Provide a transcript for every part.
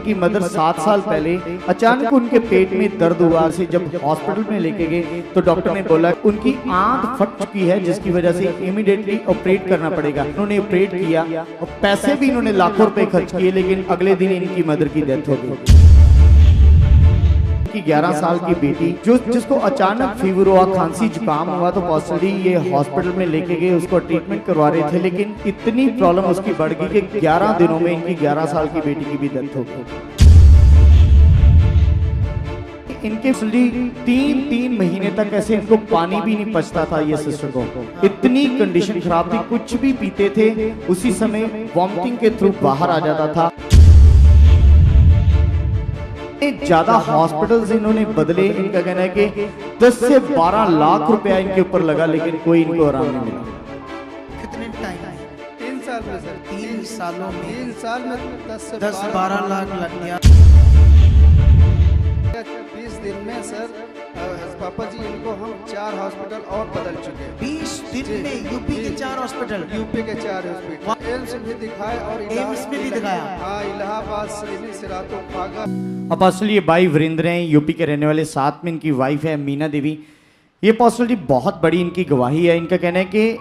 इनकी मदर 7 साल पहले अचानक उनके पेट में दर्द हुआ से जब हॉस्पिटल में लेके गए तो डॉक्टर ने बोला उनकी आंत फट चुकी है, जिसकी वजह से इमीडिएटली ऑपरेट करना पड़ेगा। उन्होंने ऑपरेट किया और पैसे भी इन्होंने लाखों रुपए खर्च किए, लेकिन अगले दिन इनकी मदर की डेथ हो गई। की 11 साल की बेटी जिसको अचानक फीवर हुआ, खांसी जुकाम हुआ, तो पॉसिबली ये हॉस्पिटल में लेके गए, उसको ट्रीटमेंट करवा रहे थे, लेकिन इतनी प्रॉब्लम उसकी बढ़ गई कि 11 दिनों में इनकी 11 साल की बेटी की भी डेथ हो गई। इनके तीन महीने तक ऐसे इनको पानी भी नहीं पचता था ये सिस्टर को, इतनी कंडीशन खराब थी। कुछ भी पीते थे उसी समय वॉमिटिंग के थ्रू बाहर आ जाता था। ज्यादा हॉस्पिटल्स इन्होंने बदले, इनका कहना है कि 10 से 12 लाख रुपया इनके ऊपर लगा, लेकिन कोई इनको आराम नहीं मिला। कितने टाइम? 3 साल में सर, 3 सालों में 3 साल में 10 से 12 लाख लग गया। 20 दिन में सर पापा जी इनको हम 4 हॉस्पिटल और बदल चुके हैं। 20 दिन में यूपी के 4 हॉस्पिटल, यूपी के 4 हॉस्पिटल, एम्स भी दिखाए और एम्स में भी दिखाया। हाँ, इलाहाबाद से रातों भागा। अपोस्टल ये भाई वीरेंद्र हैं, यूपी के रहने वाले, साथ में इनकी वाइफ है मीना देवी। ये अपोस्टल जी बहुत बड़ी इनकी गवाही है। इनका कहना है कि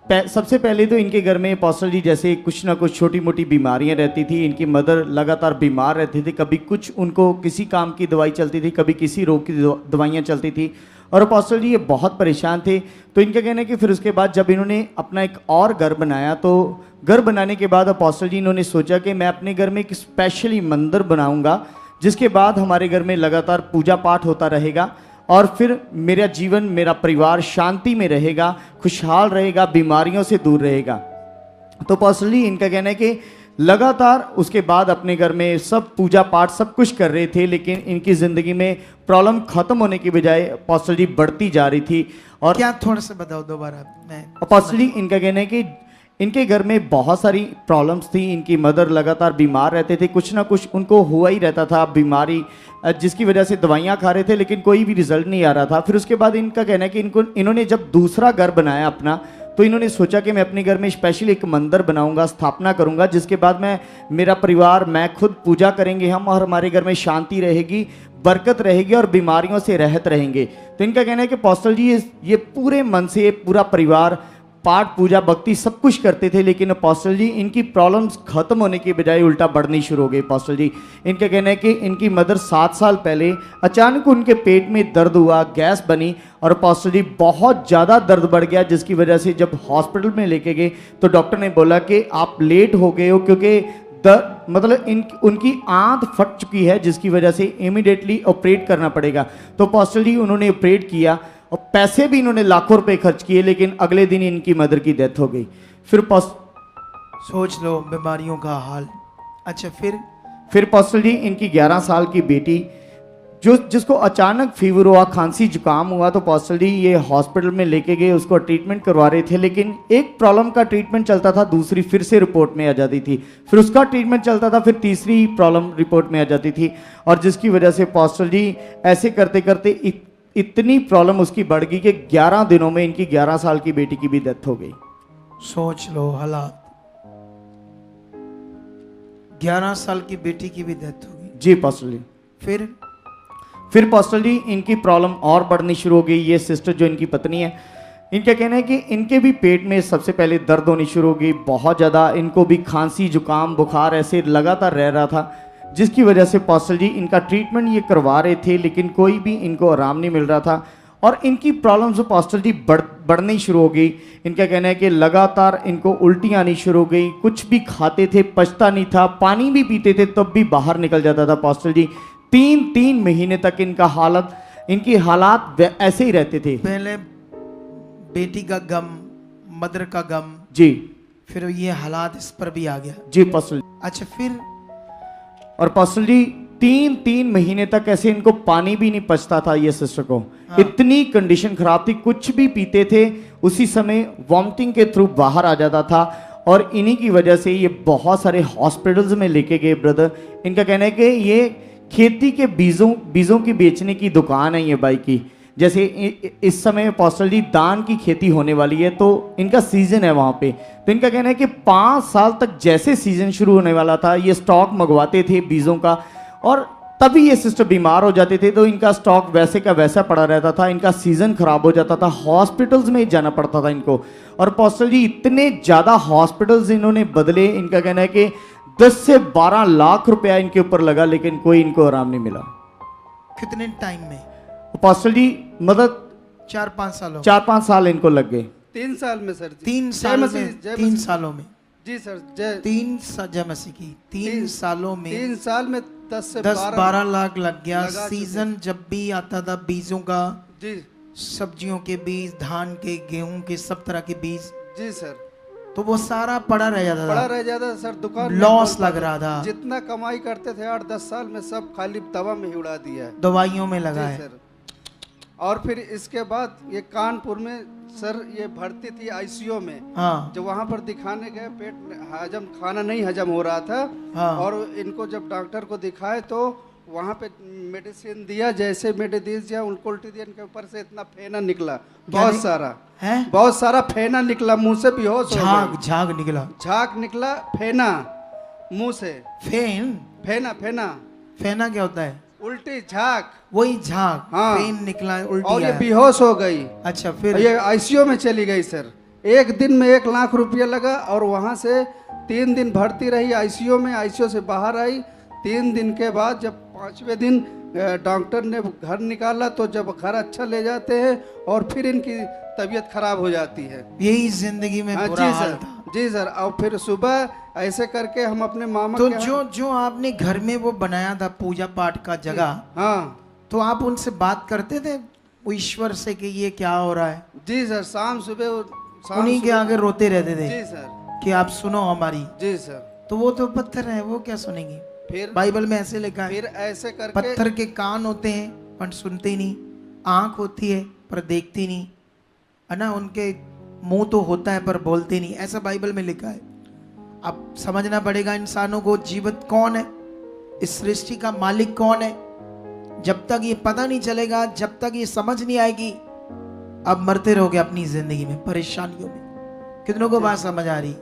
सबसे पहले तो इनके घर में अपोस्टल जी जैसे कुछ ना कुछ छोटी मोटी बीमारियां रहती थी। इनकी मदर लगातार बीमार रहती थी, कभी कुछ उनको किसी काम की दवाई चलती थी, कभी किसी रोग की दवाइयाँ चलती थी, और अपोस्टल जी ये बहुत परेशान थे। तो इनका कहना है कि फिर उसके बाद जब इन्होंने अपना एक और घर बनाया, तो घर बनाने के बाद अपोस्टल जी इन्होंने सोचा कि मैं अपने घर में एक स्पेशली मंदिर बनाऊंगा, जिसके बाद हमारे घर में लगातार पूजा पाठ होता रहेगा और फिर मेरा जीवन, मेरा परिवार शांति में रहेगा, खुशहाल रहेगा, बीमारियों से दूर रहेगा। तो पर्सनली इनका कहना है कि लगातार उसके बाद अपने घर में सब पूजा पाठ सब कुछ कर रहे थे, लेकिन इनकी ज़िंदगी में प्रॉब्लम ख़त्म होने की बजाय पर्सनली बढ़ती जा रही थी। और क्या थोड़ा सा बताओ दोबारा। मैं पर्सनली इनका कहना है कि इनके घर में बहुत सारी प्रॉब्लम्स थी। इनकी मदर लगातार बीमार रहते थे, कुछ ना कुछ उनको हुआ ही रहता था बीमारी, जिसकी वजह से दवाइयाँ खा रहे थे, लेकिन कोई भी रिजल्ट नहीं आ रहा था। फिर उसके बाद इनका कहना है कि इन्होंने जब दूसरा घर बनाया अपना, तो इन्होंने सोचा कि मैं अपने घर में स्पेशल एक मंदिर बनाऊंगा, स्थापना करूंगा, जिसके बाद मेरा परिवार, मैं खुद पूजा करेंगे हम, और हमारे घर में शांति रहेगी, बरकत रहेगी और बीमारियों से रहत रहेंगे। तो इनका कहना है कि अपोस्टल जी ये पूरे मन से पूरा परिवार पाठ पूजा भक्ति सब कुछ करते थे, लेकिन अपोस्टल जी इनकी प्रॉब्लम्स खत्म होने की बजाय उल्टा बढ़नी शुरू हो गई। अपोस्टल जी इनका कहना है कि इनकी मदर 7 साल पहले अचानक उनके पेट में दर्द हुआ, गैस बनी, और अपोस्टल जी बहुत ज़्यादा दर्द बढ़ गया, जिसकी वजह से जब हॉस्पिटल में लेके गए तो डॉक्टर ने बोला कि आप लेट हो गए हो, क्योंकि उनकी आंत फट चुकी है, जिसकी वजह से इमीडिएटली ऑपरेट करना पड़ेगा। तो अपोस्टल जी उन्होंने ऑपरेट किया और पैसे भी इन्होंने लाखों रुपए खर्च किए, लेकिन अगले दिन इनकी मदर की डेथ हो गई। फिर सोच लो बीमारियों का हाल। अच्छा, फिर अपोस्टल जी इनकी 11 साल की बेटी जिसको अचानक फीवर हुआ, खांसी जुकाम हुआ, तो अपोस्टल जी ये हॉस्पिटल में लेके गए, उसको ट्रीटमेंट करवा रहे थे, लेकिन एक प्रॉब्लम का ट्रीटमेंट चलता था, दूसरी फिर से रिपोर्ट में आ जाती थी, फिर उसका ट्रीटमेंट चलता था, फिर तीसरी प्रॉब्लम रिपोर्ट में आ जाती थी, और जिसकी वजह से अपोस्टल जी ऐसे करते करते इतनी प्रॉब्लम उसकी बढ़ गई कि 11 दिनों में इनकी 11 साल की बेटी की भी डेथ हो गई। सोच लो हालात। 11 साल की बेटी की भी डेथ हो गई। जी अपोस्टल जी। फिर अपोस्टल जी इनकी प्रॉब्लम और बढ़नी शुरू हो गई। ये सिस्टर जो इनकी पत्नी है, इनका कहना है कि इनके भी पेट में सबसे पहले दर्द होनी शुरू हो गई, बहुत ज़्यादा। इनको भी खांसी जुकाम बुखार ऐसे लगातार रह रहा था, जिसकी वजह से अपोस्टल जी इनका ट्रीटमेंट ये करवा रहे थे, लेकिन कोई भी इनको आराम नहीं मिल रहा था, और इनकी प्रॉब्लम्स अपोस्टल जी बढ़नी शुरू हो गई। इनका कहना है कि लगातार इनको उल्टियाँ आनी शुरू हो गई, कुछ भी खाते थे पचता नहीं था, पानी भी पीते थे तब भी बाहर निकल जाता था। अपोस्टल जी 3 महीने तक इनकी हालात ऐसे ही रहते थे। पहले बेटी का गम, मदर का गम, जी, फिर ये हालात इस पर भी आ गया। जी अपोस्टल। अच्छा, फिर और अपोस्टल जी 3 महीने तक ऐसे इनको पानी भी नहीं पचता था ये सिस्टर को। हाँ। इतनी कंडीशन खराब थी, कुछ भी पीते थे उसी समय वॉमिटिंग के थ्रू बाहर आ जाता था, और इन्हीं की वजह से ये बहुत सारे हॉस्पिटल्स में लेके गए ब्रदर। इनका कहना है कि ये खेती के बीजों की बेचने की दुकान है ये भाई की, जैसे इस समय अपोस्टल जी दान की खेती होने वाली है, तो इनका सीजन है वहाँ पे। तो इनका कहना है कि 5 साल तक जैसे सीजन शुरू होने वाला था, ये स्टॉक मंगवाते थे बीजों का, और तभी ये सिस्टर बीमार हो जाते थे, तो इनका स्टॉक वैसे का वैसा पड़ा रहता था, इनका सीजन खराब हो जाता था, हॉस्पिटल्स में ही जाना पड़ता था इनको। और अपोस्टल जी इतने ज़्यादा हॉस्पिटल्स इन्होंने बदले, इनका कहना है कि 10 से 12 लाख रुपया इनके ऊपर लगा, लेकिन कोई इनको आराम नहीं मिला। कितने टाइम में? अपोस्टल जी मतलब 4-5 सालों? 4-5 साल इनको लग गए। 3 साल में सर जी। 3 जय साल मसीह, में? जय 3 मसीह। सालों में? जी सर, जय। जय मसीह की 3 सालों में 3 साल में 10 से 10-12 लाख लग गया। लगा सीजन जब भी आता था बीजों का, जी सब्जियों के बीज, धान के, गेहूं के, सब तरह के बीज, जी सर, तो वो सारा पड़ा रह जाता पड़ा था, रह जाता था सर। दुकान लॉस लग रहा था। जितना कमाई करते थे 8-10 साल में सब खाली दवा में ही उड़ा दिया है। दवाइयों में लगा जी है। सर। और फिर इसके बाद ये कानपुर में सर ये भर्ती थी आईसीयू में। हाँ जब वहां पर दिखाने गए, पेट में हजम, खाना नहीं हजम हो रहा था। हाँ। और इनको जब डॉक्टर को दिखाए तो वहां पे मेडिसिन दिया, जैसे मेडिसिन दिया उनको उल्टी दिया, इनके ऊपर से इतना फेना निकला, बहुत सारा है, बहुत सारा फेना निकला, मुंह से बेहोश हो झाग गए। झाग निकला। झाग निकला, फेना मुंह से, फेन? फेना फेना फेना क्या होता है? उल्टी झाग, वही झाग। हाँ। फेन निकला, उल्टी और ये आया। बेहोश हो गई। अच्छा, फिर? ये आईसीयू में चली गई सर। एक दिन में 1 लाख रुपया लगा, और वहां से 3 दिन भर्ती रही आईसीयू में। आईसीयू से बाहर आई 3 दिन के बाद, जब 5वें दिन डॉक्टर ने घर निकाला, तो जब घर अच्छा ले जाते हैं और फिर इनकी तबीयत खराब हो जाती है। यही जिंदगी में हाँ, बुरा जी हाल सर, था। जी सर। और फिर सुबह ऐसे करके हम अपने मामा तो के जो आपने घर में वो बनाया था पूजा पाठ का जगह, हाँ तो आप उनसे बात करते थे वो ईश्वर से कि ये क्या हो रहा है? जी सर, शाम सुबह उन्हीं के आगे रोते रहते थे जी सर, कि आप सुनो हमारी? जी सर। तो वो तो पत्थर है, वो क्या सुनेंगी? फिर बाइबल में ऐसे लिखा है, फिर ऐसे करके पत्थर के कान होते हैं पर सुनते नहीं, आंख होती है पर देखती नहीं, है ना, उनके मुंह तो होता है पर बोलते नहीं, ऐसा बाइबल में लिखा है। अब समझना पड़ेगा इंसानों को जीवित कौन है, इस सृष्टि का मालिक कौन है। जब तक ये पता नहीं चलेगा, जब तक ये समझ नहीं आएगी, अब मरते रहोगे अपनी जिंदगी में, परेशानियों में। कितनों को बात समझ आ रही?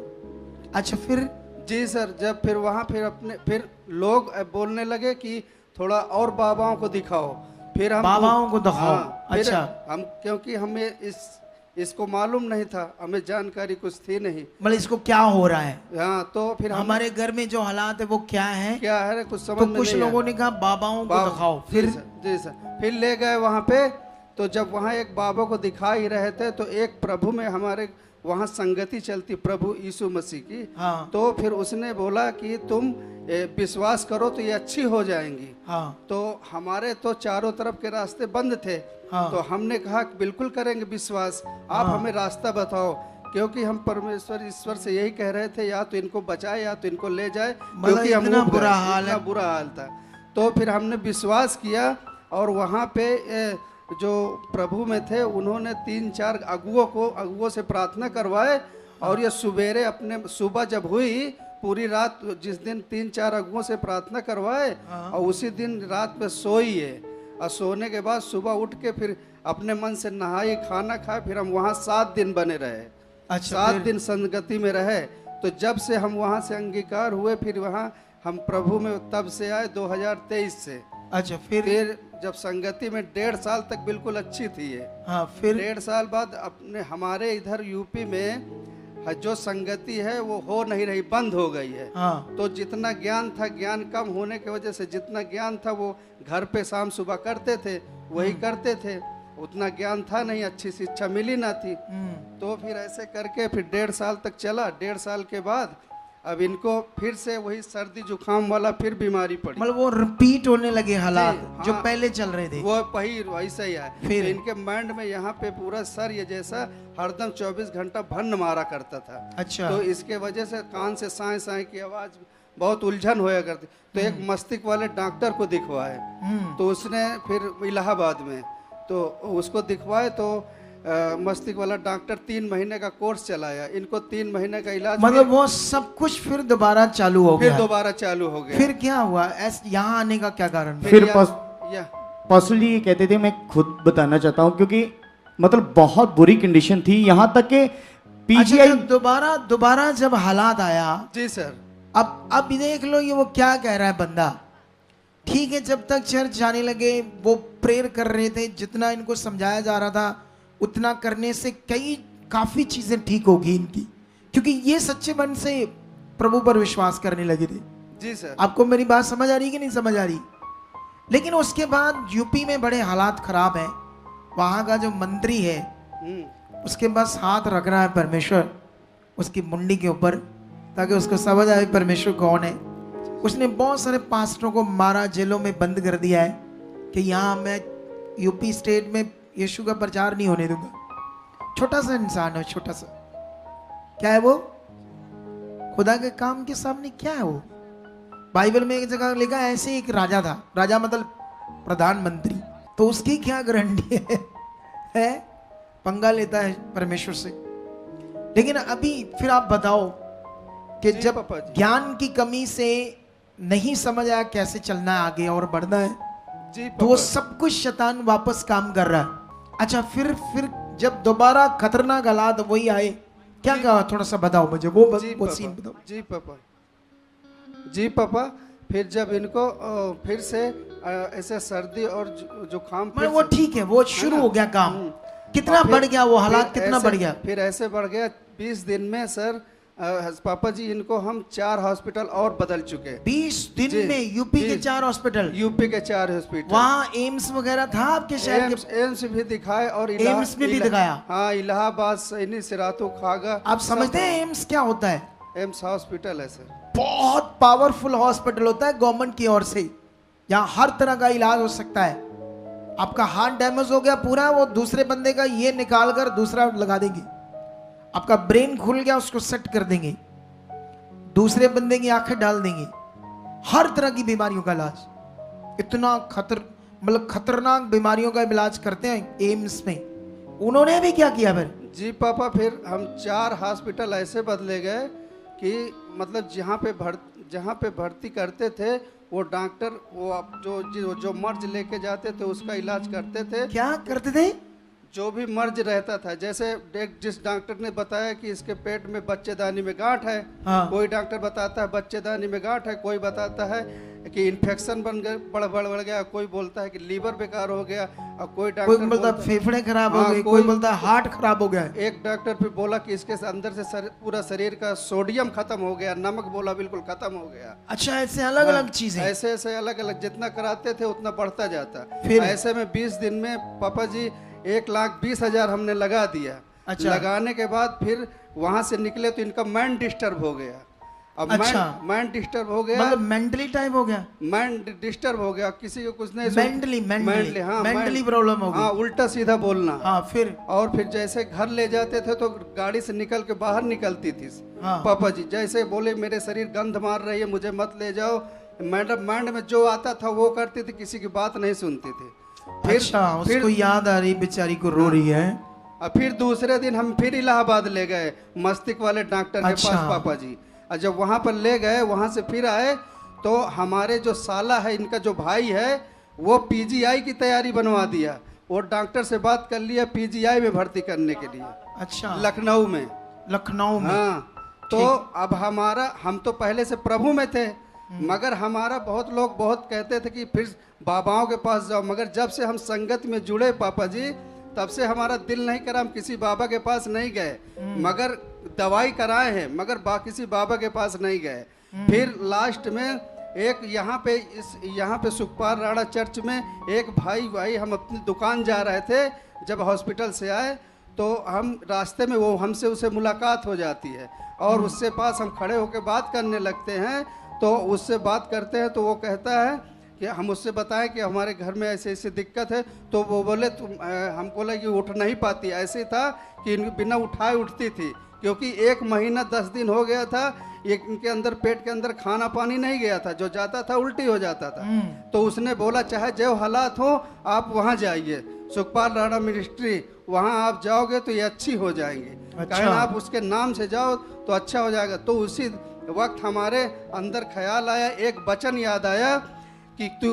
अच्छा, फिर? जी सर, जब फिर वहाँ फिर लोग बोलने लगे कि थोड़ा और बाबाओं को दिखाओ। फिर हम बाबाओं को दिखाओ। हाँ, फिर अच्छा। हम, क्योंकि हमें इसको मालूम नहीं था, हमें जानकारी कुछ थी नहीं, मतलब इसको क्या हो रहा है। हाँ। तो फिर हमारे घर में जो हालात है वो क्या है, क्या है कुछ समझ तो में कुछ नहीं लोगों आया। ने कहा बाबाओं को दिखाओ। जी फिर? सर, जी सर। फिर ले गए वहाँ पे। तो जब वहाँ एक बाबा को दिखा ही रहे थे, तो एक प्रभु में हमारे वहाँ संगति चलती, प्रभु यीशु मसीह की। हाँ। तो फिर उसने बोला कि तुम विश्वास करो तो ये अच्छी हो जाएंगी। हाँ। तो हमारे तो चारों तरफ के रास्ते बंद थे। हाँ। तो हमने कहा कि बिल्कुल करेंगे विश्वास, आप हमें रास्ता बताओ, क्योंकि हम परमेश्वर ईश्वर से यही कह रहे थे, या तो इनको बचाए या तो इनको ले जाए, क्योंकि हम इतना ऊब गए, बुरा हाल इतना है। बुरा हाल था। तो फिर हमने विश्वास किया, और वहाँ पे जो प्रभु में थे उन्होंने 3-4 अगुओं से प्रार्थना करवाए। और ये सुबेरे अपने सुबह जब हुई, पूरी रात जिस दिन 3-4 अगुओं से प्रार्थना करवाए, और उसी दिन रात में सोई है। और सोने के बाद सुबह उठ के फिर अपने मन से नहाई, खाना खाए। फिर हम वहाँ 7 दिन बने रहे। अच्छा, 7 दिन संगति में रहे। तो जब से हम वहाँ से अंगीकार हुए, फिर वहाँ हम प्रभु में तब से आए 2023 से। अच्छा, फिर जब संगति में 1.5 साल तक बिल्कुल अच्छी थी ये। हाँ, फिर 1.5 साल बाद अपने हमारे इधर यूपी में जो संगति है वो हो नहीं रही, बंद हो गई है। हाँ। तो जितना ज्ञान था, ज्ञान कम होने की वजह से जितना ज्ञान था वो घर पे शाम सुबह करते थे, वही करते थे। उतना ज्ञान था नहीं, अच्छी शिक्षा मिली ना थी। तो फिर ऐसे करके फिर 1.5 साल तक चला। 1.5 साल के बाद अब इनको फिर से वही सर्दी जुकाम वाला फिर बीमारी पड़ी। मतलब वो रिपीट होने लगे हालात जी, जो हाँ। पहले चल रहे थे, वो वही वैसा ही है। फिर? तो इनके माइंड में यहाँ पे पूरा सर ये जैसा हरदम 24 घंटा भन्न मारा करता था। अच्छा। तो इसके वजह से कान से साए साए की आवाज बहुत उलझन होया करती। तो एक मस्तिष्क वाले डॉक्टर को दिखवाए। तो उसने फिर इलाहाबाद में तो उसको दिखवाए, तो मस्तिष्क वाला डॉक्टर 3 महीने का कोर्स चलाया। इनको 3 महीने का इलाज, मतलब वो सब कुछ फिर दोबारा चालू हो फिर गया। दोबारा चालू हो गया। फिर क्या हुआ? यहाँ आने का क्या कारण? फिर पर्सनली ये कहते थे, मैं खुद बताना चाहता हूँ, क्योंकि मतलब बहुत बुरी कंडीशन थी, यहाँ तक कि अच्छा, पीजीआई जब दोबारा जब हालात आया, जी सर। अब देख लो ये वो क्या कह रहा है बंदा। ठीक है, जब तक चर्च जाने लगे वो प्रेयर कर रहे थे, जितना इनको समझाया जा रहा था उतना करने से काफी चीजें ठीक होगी इनकी, क्योंकि ये सच्चे मन से प्रभु पर विश्वास करने लगे थे। जी सर। आपको मेरी बात समझ आ रही कि नहीं समझ आ रही? लेकिन उसके बाद यूपी में बड़े हालात खराब हैं। वहां का जो मंत्री है उसके पास हाथ रख रहा है परमेश्वर उसकी मुंडी के ऊपर, ताकि उसको समझ आए परमेश्वर कौन है। उसने बहुत सारे पास्टरों को मारा, जेलों में बंद कर दिया है कि यहाँ मैं यूपी स्टेट में यीशु का प्रचार नहीं होने दूंगा। छोटा सा इंसान है, छोटा सा, क्या है वो? खुदा के काम के सामने क्या है वो? बाइबल में एक जगह लिखा है, ऐसे एक राजा था, राजा मतलब प्रधानमंत्री, तो उसकी क्या गारंटी है? पंगा लेता है परमेश्वर से। लेकिन अभी फिर आप बताओ कि जी जब पापा जी। ज्ञान की कमी से नहीं समझ आया कैसे चलना है आगे और बढ़ना है, जी तो वो पापा। सब कुछ शैतान वापस काम कर रहा है। अच्छा, फिर जब दोबारा खतरनाक हालात वही आए, क्या कहा? थोड़ा सा बताओ मुझे वो सीन बताओ। जी पापा। जी पापा, फिर जब इनको फिर से ऐसे सर्दी और जुकाम, मतलब वो ठीक है, वो शुरू हो गया काम। कितना बढ़ गया वो हालात, कितना बढ़ गया? फिर ऐसे बढ़ गया 20 दिन में सर पापा जी इनको हम 4 हॉस्पिटल और बदल चुके। 20 दिन जी, में यूपी के जी। 4 हॉस्पिटल? यूपी के 4 हॉस्पिटल। वहाँ एम्स वगैरह था आपके शहर के? एम्स भी दिखाए और एम्स में भी दिखाया? हाँ, इलाहाबाद, सैनी, सिरातू, खागा। आप समझते हैं एम्स क्या होता है? एम्स हॉस्पिटल है सर। बहुत पावरफुल हॉस्पिटल होता है गवर्नमेंट की ओर से। यहाँ हर तरह का इलाज हो सकता है। आपका हार्ट डैमेज हो गया पूरा, वो दूसरे बंदे का ये निकाल कर दूसरा लगा देंगे। आपका ब्रेन खुल गया, उसको सेट कर देंगे, दूसरे बंदे की आंखें डाल देंगे। हर तरह की बीमारियों का इलाज, इतना मतलब खतरनाक बीमारियों का इलाज करते हैं एम्स में। उन्होंने भी क्या किया फिर? जी पापा, फिर हम 4 हॉस्पिटल ऐसे बदले गए कि मतलब जहाँ पे भर्ती करते थे वो डॉक्टर, वो जो मर्ज लेके जाते थे उसका इलाज करते थे। क्या करते थे? जो भी मर्ज रहता था, जैसे जिस डॉक्टर ने बताया कि इसके पेट में बच्चेदानी में गांठ है, हाँ। कोई डॉक्टर बताता है बच्चेदानी में गांठ है, कोई बताता है कि इन्फेक्शन बढ़ गया, कोई बोलता है कि लीवर बेकार हो गया, और कोई डॉक्टर बोलता फेफड़े खराब हो हाँ, गए, कोई बोलता हार्ट खराब हो गया। एक डॉक्टर फिर बोला कि इसके अंदर से पूरा शरीर का सोडियम खत्म हो गया, नमक बोला बिल्कुल खत्म हो गया। अच्छा, ऐसे अलग अलग चीजें? ऐसे अलग अलग जितना कराते थे उतना बढ़ता जाता। फिर? ऐसे में 20 दिन में पापा जी 1,20,000 हमने लगा दिया। अच्छा। लगाने के बाद फिर वहां से निकले तो इनका माइंड डिस्टर्ब हो गया। अब अच्छा। माइंड डिस्टर्ब हो गया, मतलब मेंटली टाइप हो गया? माइंड डिस्टर्ब हो गया, किसी को कुछ नहीं मेंटली प्रॉब्लम हो गई। हाँ, उल्टा सीधा बोलना। हाँ, फिर? और फिर जैसे घर ले जाते थे तो गाड़ी से निकल के बाहर निकलती थी। हाँ। पापा जी जैसे बोले मेरे शरीर गंध मार रही है, मुझे मत ले जाओ, मैडम माइंड में जो आता था वो करती थी, किसी की बात नहीं सुनती थी। अच्छा, उसको याद आ रही, बेचारी को रो रही है। और फिर दूसरे दिन हम फिर इलाहाबाद ले गए मस्तिष्क वाले डॉक्टर के अच्छा। पास पापा जी। और जब वहाँ पर ले गए, वहाँ से फिर आए तो हमारे जो साला है, इनका जो भाई है, वो पीजीआई की तैयारी बनवा दिया। वो डॉक्टर से बात कर लिया पीजीआई में भर्ती करने के लिए। अच्छा, लखनऊ में। हाँ। तो अब हम तो पहले से प्रभु में थे, मगर हमारा बहुत लोग बहुत कहते थे कि फिर बाबाओं के पास जाओ, मगर जब से हम संगत में जुड़े पापा जी, तब से हमारा दिल नहीं करा, हम किसी बाबा के पास नहीं गए, मगर दवाई कराए हैं, मगर किसी बाबा के पास नहीं गए। फिर लास्ट में एक यहाँ पे सुखपाल राणा चर्च में एक भाई हम अपनी दुकान जा रहे थे, जब हॉस्पिटल से आए तो हम रास्ते में वो हमसे उसे मुलाकात हो जाती है और उससे पास हम खड़े होकर बात करने लगते हैं। तो उससे बात करते हैं तो वो कहता है कि हम उससे बताएं कि हमारे घर में ऐसे ऐसे दिक्कत है। तो वो बोले हम बोले कि उठ नहीं पाती। ऐसे था कि बिना उठाए उठती थी, क्योंकि 1 महीना 10 दिन हो गया था, इनके अंदर पेट के अंदर खाना पानी नहीं गया था, जो जाता था उल्टी हो जाता था। तो उसने बोला चाहे जो हालात हो आप वहाँ जाइए, सुखपाल राणा मिनिस्ट्री, वहाँ आप जाओगे तो ये अच्छी हो जाएंगी। अच्छा। कहें आप उसके नाम से जाओ तो अच्छा हो जाएगा। तो उसी वक्त हमारे अंदर ख्याल आया, एक वचन याद आया कि तू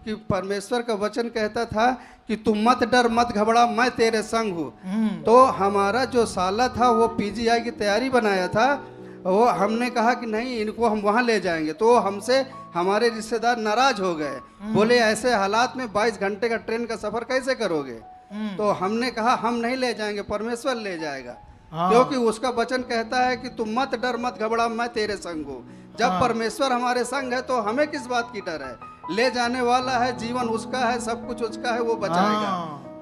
कि परमेश्वर का वचन कहता था कि तुम मत डर मत घबरा, मैं तेरे संग हूँ। तो हमारा जो साला था वो पीजीआई की तैयारी बनाया था, वो हमने कहा कि नहीं इनको हम वहाँ ले जाएंगे, तो हमसे हमारे रिश्तेदार नाराज हो गए, बोले ऐसे हालात में 22 घंटे का ट्रेन का सफर कैसे करोगे। तो हमने कहा हम नहीं ले जाएंगे, परमेश्वर ले जाएगा, क्योंकि उसका वचन कहता है कि तुम मत डर मत घबरा, मैं तेरे संग हूँ। जब परमेश्वर हमारे संग है तो हमें किस बात की डर है, ले जाने वाला है, जीवन उसका है, सब कुछ उसका है, वो बचाएगा।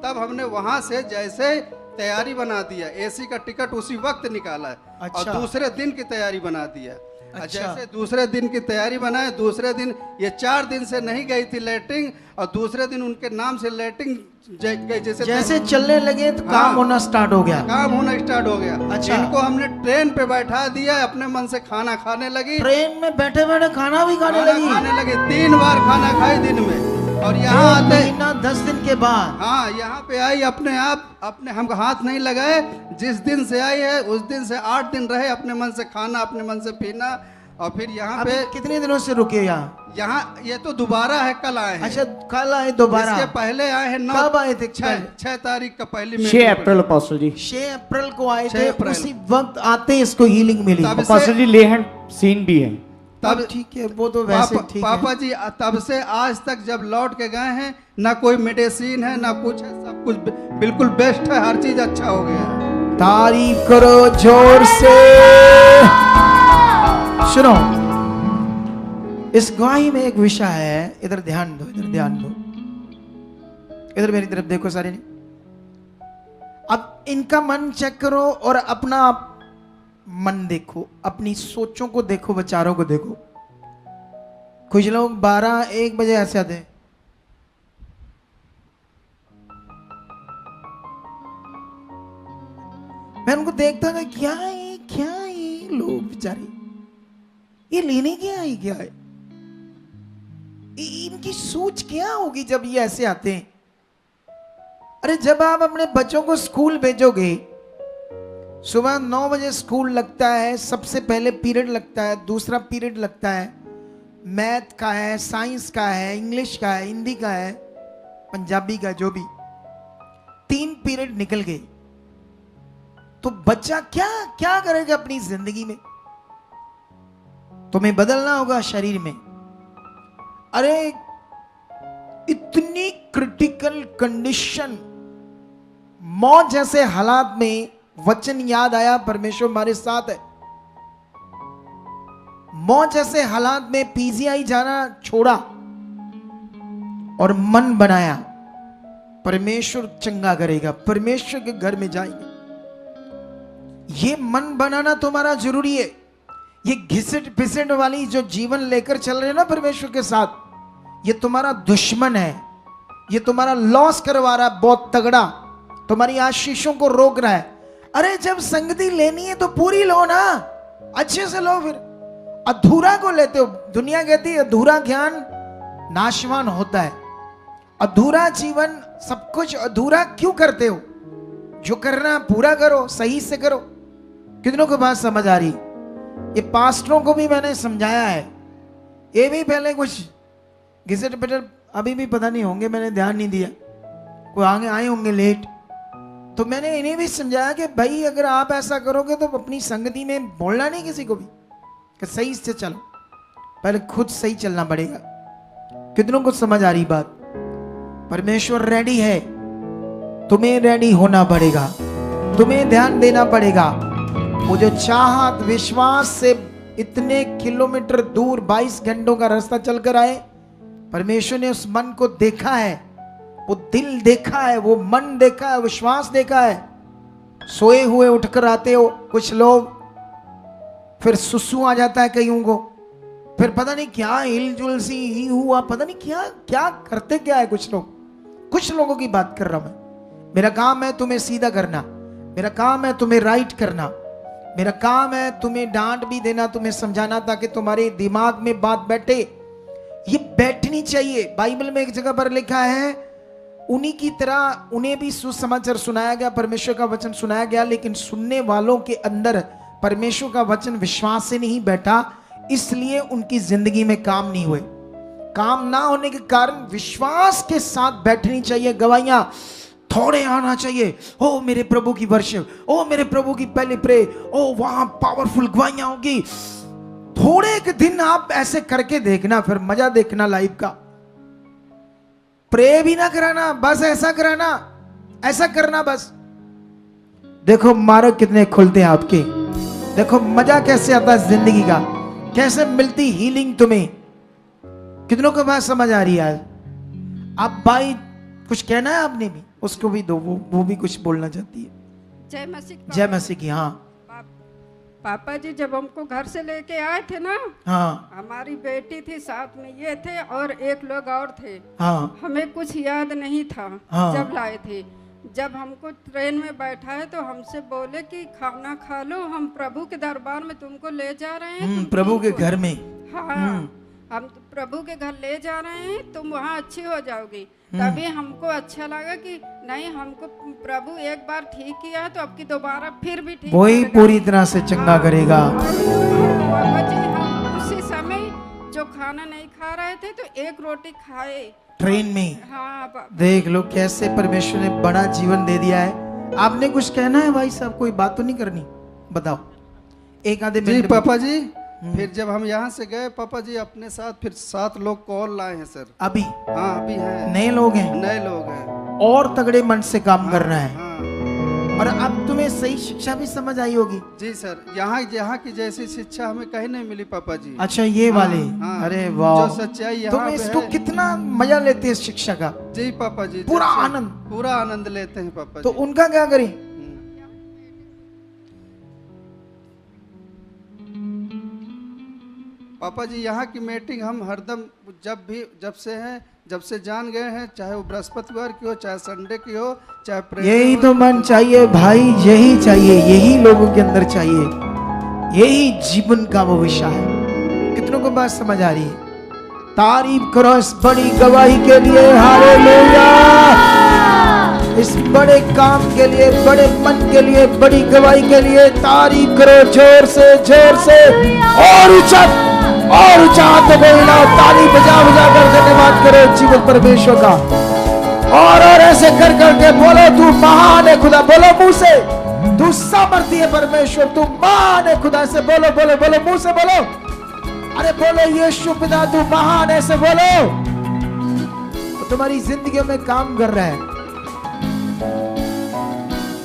तब हमने वहां से जैसे तैयारी बना दिया, एसी का टिकट उसी वक्त निकाला है। अच्छा। और दूसरे दिन की तैयारी बना दिया। अच्छा। जैसे दूसरे दिन की तैयारी बनाए, दूसरे दिन ये 4 दिन से नहीं गई थी लैट्रिन, और दूसरे दिन उनके नाम से लैट्रिन गई। जैसे चलने लगे तो काम होना स्टार्ट हो गया, काम होना स्टार्ट हो गया। अच्छा। इनको हमने ट्रेन पे बैठा दिया, अपने मन से खाना खाने लगी, ट्रेन में बैठे बैठे खाना भी खाने लगी। 3 बार खाना खाई दिन में। और यहाँ आते 10 दिन के बाद हाँ यहाँ पे आई, अपने आप अपने हमको हाथ नहीं लगाए, जिस दिन से आई है उस दिन से 8 दिन रहे, अपने मन से खाना अपने मन से पीना। और फिर यहाँ पे कितने दिनों से रुके यहाँ? ये तो दोबारा है, कल आए हैं। अच्छा कल आए दोबारा? इसके पहले आए हैं 9। कब आए थे? 6 तारीख का पहली 6 अप्रैल अपोस्टल जी, 6 अप्रैल को आए 6 थे। अप्रैल। उसी वक्त आते इसको हीलिंग मिली। तब अपोस्टल जी ले हैंड सीन भी है। तब ठीक है, वो तो वैसे ठीक है। पापा जी तब से आज तक जब लौट के गए हैं, ना कोई मेडिसिन है ना कुछ है, सब कुछ बिल्कुल बेस्ट है, हर चीज अच्छा हो गया है। तारीफ करो जोर से। सुनो, इस गवाही में एक विषय है, इधर ध्यान दो, इधर ध्यान दो, इधर मेरी तरफ देखो सारे ने। अब इनका मन चेक करो और अपना मन देखो, अपनी सोचों को देखो, विचारों को देखो। कुछ लोग 12-1 बजे ऐसे आते हैं, मैं उनको देखता था, क्या ये लोग बेचारे, ये लेने क्या है, क्या है इनकी सोच क्या होगी जब ये ऐसे आते हैं। अरे जब आप अपने बच्चों को स्कूल भेजोगे, सुबह 9 बजे स्कूल लगता है, सबसे पहले पीरियड लगता है, दूसरा पीरियड लगता है, मैथ का है, साइंस का है, इंग्लिश का है, हिंदी का है, पंजाबी का, जो भी 3 पीरियड निकल गए, तो बच्चा क्या क्या करेगा अपनी जिंदगी में? तुम्हें बदलना होगा शरीर में। अरे इतनी क्रिटिकल कंडीशन, मौत जैसे हालात में वचन याद आया, परमेश्वर हमारे साथ है। मौत जैसे हालात में पीजीआई जाना छोड़ा और मन बनाया, परमेश्वर चंगा करेगा, परमेश्वर के घर में जाएंगे। ये मन बनाना तुम्हारा जरूरी है। ये घिसट पिसट वाली जो जीवन लेकर चल रहे हैं ना परमेश्वर के साथ, ये तुम्हारा दुश्मन है, ये तुम्हारा लॉस करवा रहा है बहुत तगड़ा, तुम्हारी आशीषों को रोक रहा है। अरे जब संगति लेनी है तो पूरी लो ना, अच्छे से लो। फिर अधूरा को लेते हो। दुनिया कहती है अधूरा ज्ञान नाशवान होता है, अधूरा जीवन, सब कुछ अधूरा क्यों करते हो? जो करना पूरा करो, सही से करो। कितनों को बात समझ आ रही? ये पास्टरों को भी मैंने समझाया है, ये भी पहले कुछ घिसट पिसट अभी भी पता नहीं होंगे, मैंने ध्यान नहीं दिया, कोई आगे आए होंगे लेट, तो मैंने इन्हें भी समझाया कि भाई अगर आप ऐसा करोगे तो अपनी संगति में बोलना नहीं किसी को भी कि सही से चलो, पहले खुद सही चलना पड़ेगा। कितनों को समझ आ रही बात? परमेश्वर रेडी है, तुम्हें रेडी होना पड़ेगा, तुम्हें ध्यान देना पड़ेगा। वो जो चाहत विश्वास से इतने किलोमीटर दूर 22 घंटों का रास्ता चलकर आए, परमेश्वर ने उस मन को देखा है, वो दिल देखा है, वो मन देखा है, विश्वास देखा है। सोए हुए उठकर आते हो कुछ लोग, फिर सुसु आ जाता है कईयों को, फिर पता नहीं क्या हिलजुल सी ही हुआ, पता नहीं क्या क्या करते क्या है कुछ लोग। कुछ लोगों की बात कर रहा हूं मैं। मेरा काम है तुम्हें सीधा करना, मेरा काम है तुम्हें राइट करना, मेरा काम है तुम्हें डांट भी देना, तुम्हें समझाना, ताकि तुम्हारे दिमाग में बात बैठे। ये बैठनी चाहिए। बाइबल में एक जगह पर लिखा है, उन्हीं की तरह उन्हें भी सुसमाचार सुनाया गया, परमेश्वर का वचन सुनाया गया, लेकिन सुनने वालों के अंदर परमेश्वर का वचन विश्वास से नहीं बैठा, इसलिए उनकी जिंदगी में काम नहीं हुए। काम ना होने के कारण विश्वास के साथ बैठनी चाहिए गवाहियां, थोड़े आना चाहिए। ओ मेरे प्रभु की वर्शिप, ओ मेरे प्रभु की पहले प्रे, ओ वहां पावरफुल गवाहियां होगी। थोड़े के दिन आप ऐसे करके देखना, फिर मजा देखना लाइफ का। प्रे भी ना कराना, बस ऐसा कराना, ऐसा करना बस। देखो मार्ग कितने खुलते हैं आपके, देखो मजा कैसे आता है जिंदगी का, कैसे मिलती हीलिंग तुम्हें। कितनों को बात समझ आ रही है? आप भाई कुछ कहना है आपने भी, उसको भी दो, वो भी कुछ बोलना चाहती है। जय मसीह। जय मसीह की। हाँ पापा जी जब हमको घर से लेके आए थे ना, हाँ हमारी बेटी थी, साथ में ये थे और एक लोग और थे। हाँ हमें कुछ याद नहीं था हाँ। जब लाए थे। जब हमको ट्रेन में बैठाए तो हमसे बोले कि खाना खा लो, हम प्रभु के दरबार में तुमको ले जा रहे हैं। तुम प्रभु के ठीक हो। घर में। हाँ, हम तो प्रभु के घर ले जा रहे हैं, तुम वहाँ अच्छी हो जाओगी। तभी हमको अच्छा लगा कि नहीं, हमको प्रभु एक बार ठीक किया तो अब की दोबारा फिर भी ठीक वही करेगा। पूरी तरह से चंगा करेगा। बाबा जी हम उसी समय जो खाना नहीं खा रहे थे तो एक रोटी खाए ट्रेन में। हाँ बाबा। देख लो कैसे परमेश्वर ने बड़ा जीवन दे दिया है। आपने कुछ कहना है भाई साहब? कोई बात तो नहीं करनी? बताओ एक आधे जी मिनट। पापा जी, फिर जब हम यहाँ से गए पापा जी, अपने साथ फिर 7 लोग कॉल लाए हैं सर। अभी हाँ अभी हैं, नए लोग हैं, नए लोग हैं। और तगड़े मन से काम कर रहा है। हाँ और अब तुम्हें सही शिक्षा भी समझ आई होगी। जी सर, यहाँ की जैसी शिक्षा हमें कहीं नहीं मिली पापा जी। अच्छा ये वाले। हाँ, अरे वाह, जो सच्चाई यहाँ तुम पे इसको है। कितना मजा लेते हैं इस शिक्षा का। जी पापा जी, पूरा जब से- आनंद। पूरा आनंद लेते हैं पापा तो जी। उनका क्या करें? पापा जी यहाँ की मीटिंग हम हरदम जब से जान गए हैं, चाहे वो बृहस्पतिवार की हो, चाहे संडे की हो, चाहे यही तो मन चाहिए भाई, यही चाहिए, यही लोगों के अंदर चाहिए, यही जीवन का वो विषय है। कितनों को बात समझ आ रही है? तारीफ करो इस बड़ी गवाही के लिए। हालेलुया! इस बड़े काम के लिए, बड़े मन के लिए, बड़ी गवाही के लिए तारीफ करो जोर से, जोर से, और ऊंचा हाथ बोलना, ताली बजा बजा कर धन्यवाद करो जीवन परमेश्वर का। और ऐसे कर करके बोलो तू महान है खुदा। बोलो मुंह से, तू सामर्थ्य है परमेश्वर, तू महान है खुदा। से बोलो बोलो बोलो, मुंह से बोलो। अरे बोलो यीशु पिता तू महान है, ऐसे बोलो। तो तुम्हारी जिंदगी में काम कर रहा है।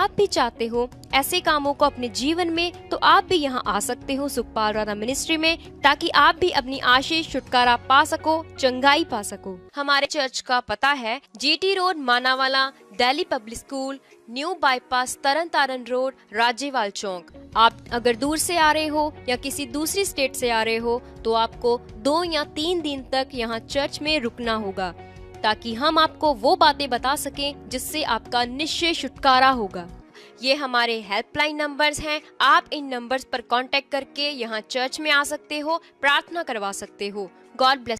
आप भी चाहते हो ऐसे कामों को अपने जीवन में, तो आप भी यहाँ आ सकते हो सुखपाल राणा मिनिस्ट्री में, ताकि आप भी अपनी आशीष छुटकारा पा सको, चंगाई पा सको। हमारे चर्च का पता है GT road Manawala, Delhi public school, new bypass, Tarn Taran road, Rajewal Chowk. आप अगर दूर से आ रहे हो या किसी दूसरी स्टेट से आ रहे हो तो आपको 2 या 3 दिन तक यहाँ चर्च में रुकना होगा, ताकि हम आपको वो बातें बता सकें जिससे आपका निश्चय छुटकारा होगा। ये हमारे हेल्पलाइन नंबर्स हैं। आप इन नंबर्स पर कांटेक्ट करके यहाँ चर्च में आ सकते हो, प्रार्थना करवा सकते हो। God bless.